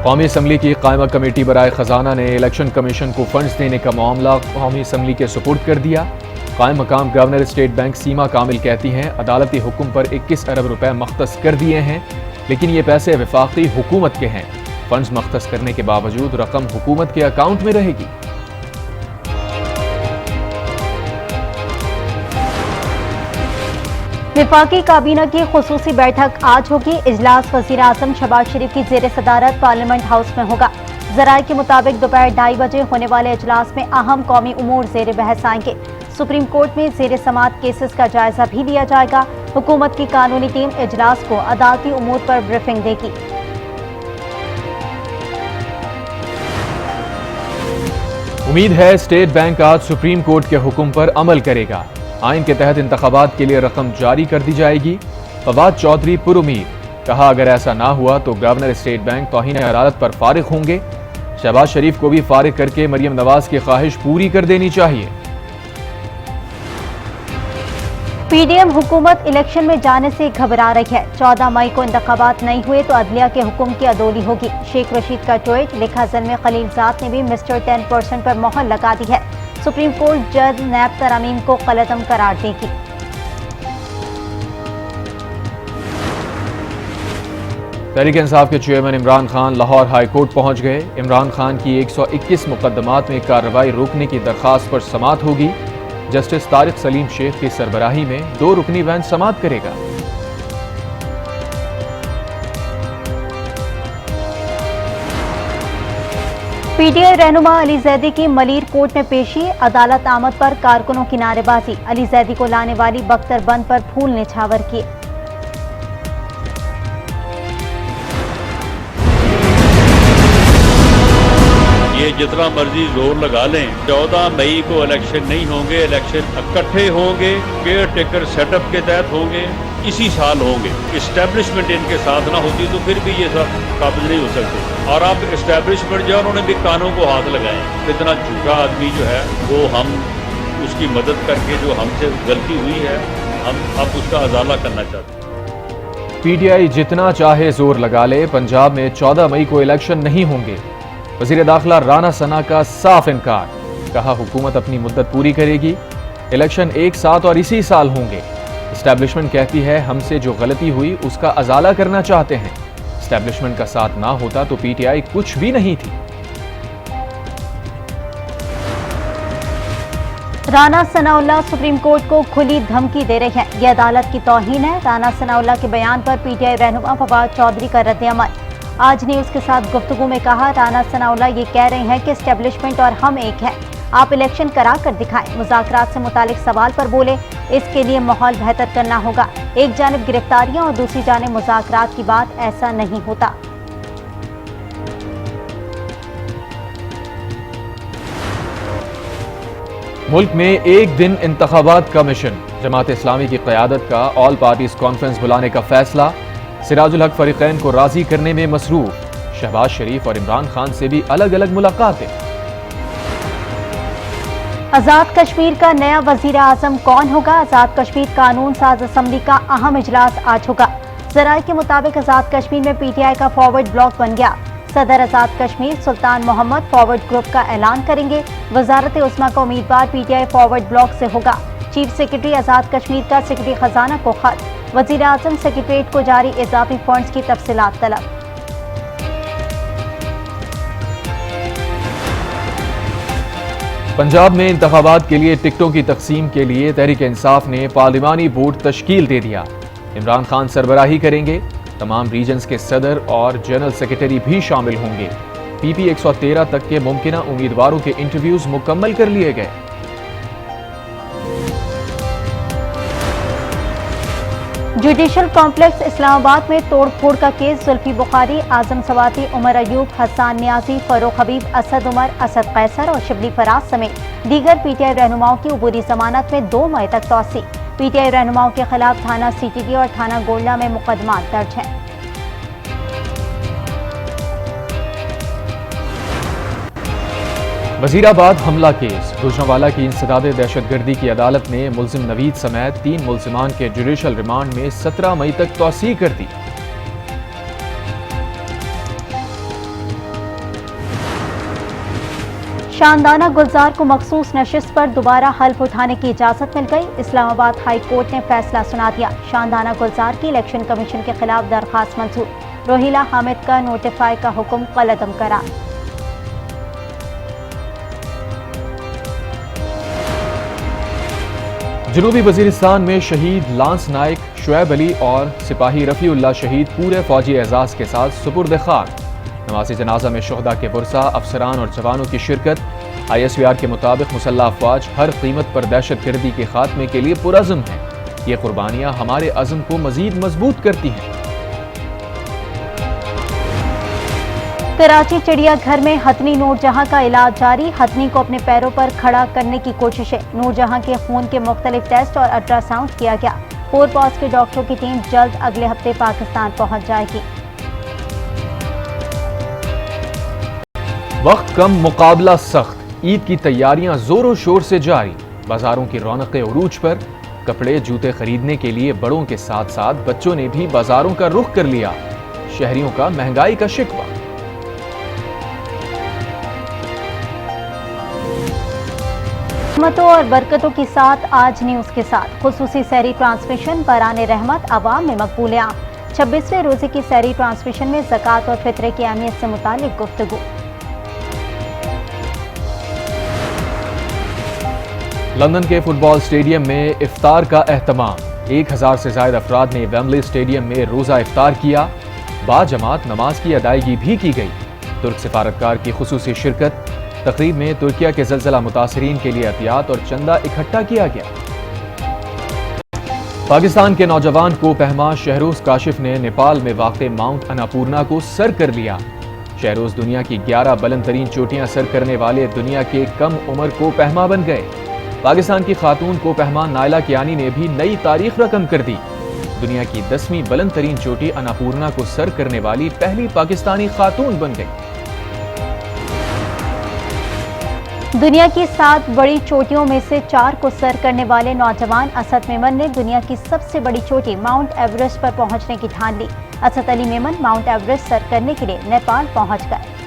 कौमी असम्बली की कायमा कमेटी बराए खजाना ने इलेक्शन कमीशन को फंड्स देने का मामला कौमी असम्बली के सुपुर्द कर दिया। कायम मकाम गवर्नर स्टेट बैंक सीमा कामिल कहती हैं अदालती हुक्म पर 21 अरब रुपए मख्तस कर दिए हैं, लेकिन ये पैसे वफाकी हुकूमत के हैं। फंड्स मख्तस करने के बावजूद रकम हुकूमत के अकाउंट में रहेगी। वफाकी काबीना की खुसूसी बैठक आज होगी। इजलास वजीर आजम शहबाज शरीफ की जेर सदारत पार्लियामेंट हाउस में होगा। जराये के मुताबिक दोपहर 2:30 बजे होने वाले इजलास में अहम कौमी उमूर जेर बहस आएंगे। सुप्रीम कोर्ट में जेर समात केसेस का जायजा भी लिया जाएगा। हुकूमत की कानूनी टीम इजलास को अदालती उमूर पर ब्रीफिंग देगी। उम्मीद है स्टेट बैंक आज सुप्रीम कोर्ट के हुक्म पर अमल करेगा। आइन के तहत इंतखाबात के लिए रकम जारी कर दी जाएगी। फवाद चौधरी पुरुमीद, कहा अगर ऐसा ना हुआ तो गवर्नर स्टेट बैंक तौहीन अदालत पर फारिग होंगे। शहबाज शरीफ को भी फारिग करके मरियम नवाज की ख्वाहिश पूरी कर देनी चाहिए। पीडीएम हुकूमत इलेक्शन में जाने से घबरा रही है। 14 मई को इंतखाबात नहीं हुए तो अदलिया के हुक्म की अदोली होगी। शेख रशीद का ट्वीट, लिखा ज़ल्मे खलीलजाद ने भी मिस्टर 10% पर मोहर लगा दी है। सुप्रीम कोर्ट जज नैब तरामीम को गलतम करार देगी। तहरीक इंसाफ के chairman Imran Khan Lahore high court पहुंच गए। इमरान खान की 121 मुकदमात में कार्रवाई रोकने की दरखास्त पर समाअत होगी। जस्टिस तारिक सलीम शेख की सरबराही में 2 रुकनी बेंच समाअत करेगा। पीटीआई रहनुमा अली जैदी की मलीर कोर्ट में पेशी। अदालत आमद पर कारकुनों की नारेबाजी। अली जैदी को लाने वाली बख्तरबंद पर फूल निछावर किए। ये जितना मर्जी जोर लगा लें, 14 मई को इलेक्शन नहीं होंगे। इलेक्शन इकट्ठे होंगे, केयर टेकर सेटअप के तहत होंगे, इसी साल होंगे। इस्टेब्लिशमेंट इनके साथ ना होती तो फिर भी ये सब काबिज नहीं हो सकते। और अब इस्टेब्लिशमेंट जो उन्होंने भी कानों को हाथ लगाए। इतना झूठा आदमी जो है वो हम उसकी मदद करके जो हमसे गलती हुई है हम अब उसका अजाला करना चाहते हैं। पीटीआई जितना चाहे जोर लगा ले, पंजाब में 14 मई को इलेक्शन नहीं होंगे। वजीर दाखिला राना सना का साफ इनकार, कहा हुकूमत अपनी मुद्दत पूरी करेगी। इलेक्शन एक साथ और इसी साल होंगे। इस्टेब्लिशमेंट कहती है हमसे जो गलती हुई उसका अजाला करना चाहते हैं। इस्टेब्लिशमेंट का साथ ना होता तो पीटीआई कुछ भी नहीं थी। राना सनाउल्लाह सुप्रीम कोर्ट को खुली धमकी दे रहे हैं। यह अदालत की तौहीन है। राना सनाउल्लाह के बयान पर पीटीआई रहनुमा फवाद चौधरी का रद्द-ए-अमल। आज न्यूज के साथ गुफ्तगू में कहा, राना सनाउल्लाह ये कह रहे हैं कि एस्टेब्लिशमेंट और हम एक हैं। आप इलेक्शन करा कर दिखाएं। मुज़ाकरात से मुतालिक सवाल पर बोले, इसके लिए माहौल बेहतर करना होगा। एक जानिब गिरफ्तारियां और दूसरी जानिब मुज़ाकरात की बात, ऐसा नहीं होता। मुल्क में एक दिन इंतखाबात का मिशन। जमात इस्लामी की क़यादत का ऑल पार्टीज कॉन्फ्रेंस बुलाने का फैसला। सिराजुल हक फरीकैन को राजी करने में मसरूफ। शहबाज शरीफ और इमरान खान से भी अलग अलग मुलाकातें। आजाद कश्मीर का नया वजीर आजम कौन होगा? आजाद कश्मीर कानून साज असम्बली का अहम इजलास आज होगा। जराये के मुताबिक आजाद कश्मीर में पीटीआई का फॉरवर्ड ब्लॉक बन गया। सदर आजाद कश्मीर सुल्तान मोहम्मद फॉरवर्ड ग्रुप का ऐलान करेंगे। वजारत उस्मा का उम्मीदवार पीटीआई फॉरवर्ड ब्लॉक से होगा। चीफ सेक्रेटरी आजाद कश्मीर का सेक्रेटरी खजाना को खत। वजीर आजम सेक्रेटरीट को जारी इजाफी फंड्स की तफसीलात तलब। पंजाब में इंतखाबात के लिए टिकटों की तकसीम के लिए तहरीक इंसाफ ने पार्लिमानी बोर्ड तश्कील दे दिया। इमरान खान सरबराही करेंगे। तमाम रीजन्स के सदर और जनरल सेक्रेटरी भी शामिल होंगे। पीपी 113 तक के मुमकिना उम्मीदवारों के इंटरव्यूज मुकम्मल कर लिए गए। जुडिशल कॉम्प्लेक्स इस्लामाबाद में तोड़फोड़ का केस। जुल्फी बुखारी, आजम सवाती, उमर अयूब, हसन न्याजी, फरूख हबीब, असद उमर, असद कैसर और शिबली फराज समेत दीगर पीटीआई रहनुमाओं की उबूरी जमानत में 2 मई तक तौसी। पीटीआई रहनुमाओं के खिलाफ थाना सीटीडी और थाना गोल्डा में मुकदमा दर्ज है। वजीराबाद हमला केस। गुजरांवाला की इंसदाद दहशतगर्दी की अदालत ने मुल्जिम नवीद समेत 3 मुल्जिमान के जुडिशल रिमांड में 17 मई तक तौसीह कर दी। शानदाना गुलजार को मखसूस नशिस्त पर दोबारा हल्फ उठाने की इजाजत मिल गई। इस्लामाबाद हाई कोर्ट ने फैसला सुना दिया। शानदाना गुलजार की इलेक्शन कमीशन के खिलाफ दरखास्त मंजूर। रोहिला हामिद का नोटिफाई का हुक्म कलअदम करार। जनूबी वजीरिस्तान में शहीद लांस नाइक शुएब अली और सिपाही रफीउल्लाह शहीद पूरे फौजी एजाज के साथ सुपुर्द खाक। नमाज़े जनाजा में शोहदा के वर्सा, अफसरान और जवानों की शिरकत। ISVR के मुताबिक मुसल्लह अफवाज हर कीमत पर दहशत गर्दी के खात्मे के लिए पुरअज़्म हैं। ये कुर्बानियां हमारे अज़्म को मजीद मजबूत करती हैं। कराची चिड़ियाघर में हथनी नूरजहां का इलाज जारी। हथनी को अपने पैरों पर खड़ा करने की कोशिशें। नूरजहां के खून के मुख्तलिफ टेस्ट और अल्ट्रासाउंड किया गया। फोरपॉज के डॉक्टरों की टीम जल्द अगले हफ्ते पाकिस्तान पहुंच जाएगी। वक्त कम, मुकाबला सख्त। ईद की तैयारियां जोरों शोर से जारी। बाजारों की रौनकें उरूज पर। कपड़े जूते खरीदने के लिए बड़ों के साथ साथ बच्चों ने भी बाजारों का रुख कर लिया। शहरियों का महंगाई का शिकवा। रहमतों और बरकतों के साथ आज न्यूज के साथ खुसूसी सहरी ट्रांसमिशन बराने रहमत आवाम में मकबूल आम। 26वें रोजे की सहरी ट्रांसमिशन में ज़कात और फितरे की अहमियत से मुतालिक गुफ्तगू। लंदन के फुटबॉल स्टेडियम में इफ्तार का एहतमाम। 1000 से ज्यादा अफराद ने वेम्बले स्टेडियम में रोजा इफ्तार किया। बाजमात नमाज की अदायगी भी की गई। तुर्क सिफारतकार की खुसूसी शिरकत। तकरीब में तुर्किया के ज़लज़ला मुतासरीन के लिए एहतियात और चंदा इकट्ठा किया गया। पाकिस्तान के नौजवान को पहमा शहरोज काशिफ ने नेपाल में वाक़ माउंट अन्नपूर्णा को सर कर लिया। शहरोज दुनिया की 11 बुलंद तरीन चोटियां सर करने वाले दुनिया के कम उम्र को पहमा बन गए। पाकिस्तान की खातून को पहमा नायला कियानी ने भी नई तारीख रकम कर दी। दुनिया की 10वीं बुलंद तरीन चोटी अन्नपूर्णा को सर करने वाली पहली पाकिस्तानी खातून बन गई। दुनिया की 7 बड़ी चोटियों में से 4 को सर करने वाले नौजवान असद मेमन ने दुनिया की सबसे बड़ी चोटी माउंट एवरेस्ट पर पहुंचने की ठान ली। असद अली मेमन माउंट एवरेस्ट सर करने के लिए नेपाल पहुंच गए।